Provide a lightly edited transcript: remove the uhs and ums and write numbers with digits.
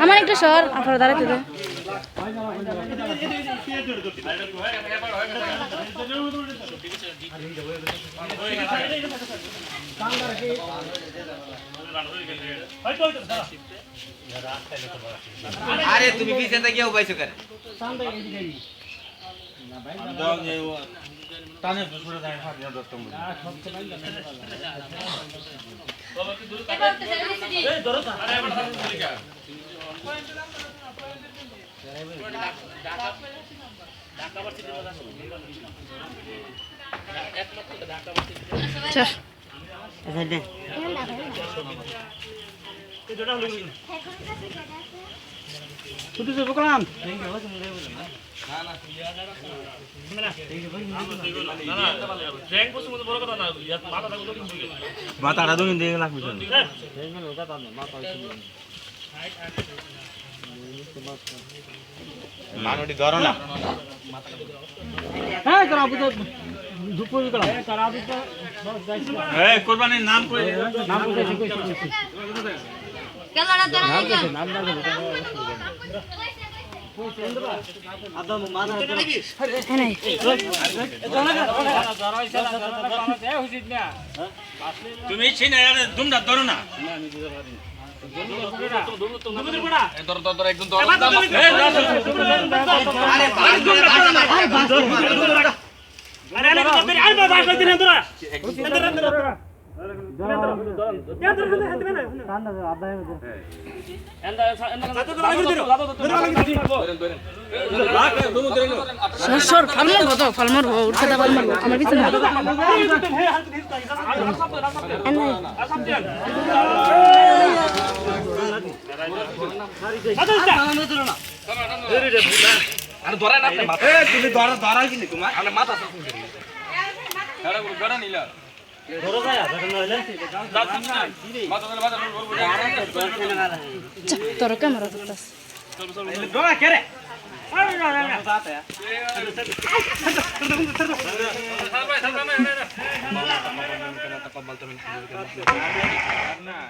আমার একটু সর আপনার দাঁড়াতে দে আরে তুমি পিছনে গিয়ে উপাইছো কেন টানে দুপুরে যায় ফাটিয়া দস্তম এই ধরো আরে এবার লিখা ঢাকা ভার্সিটির কথা শুনুন এক লক্ষ ঢাকা ভার্সিটি চল আচ্ছা দে এই জোড়া হলো ছুটি যাব কালাম না না র্যাঙ্ক বসে মতো বড় কথা না মাথাটা গুলো কিন্তু মাথাটা দুদিন দিয়ে লাগবে তো মানটি ধরো না হ্যাঁ করাবো তো দুপুর করাবো করাবো তো এই কুরবানির নাম কই নাম কইছি কেলাড়া ধরা নাম আদম মানা নাই তুমি ছিনা দুমটা ধরো না সর ফালমার কত ফালমার উঠে দা ফালমার আমার পিছনে আর ধরা না এ তুমি ধরা কি তোমার আরে মাথা সাফ করি আরে ধরা নিলা ধরো যায় না হইলে মাথা তোর ক্যামেরা ধরতাস ধরা কে রে আরে না না বাতা না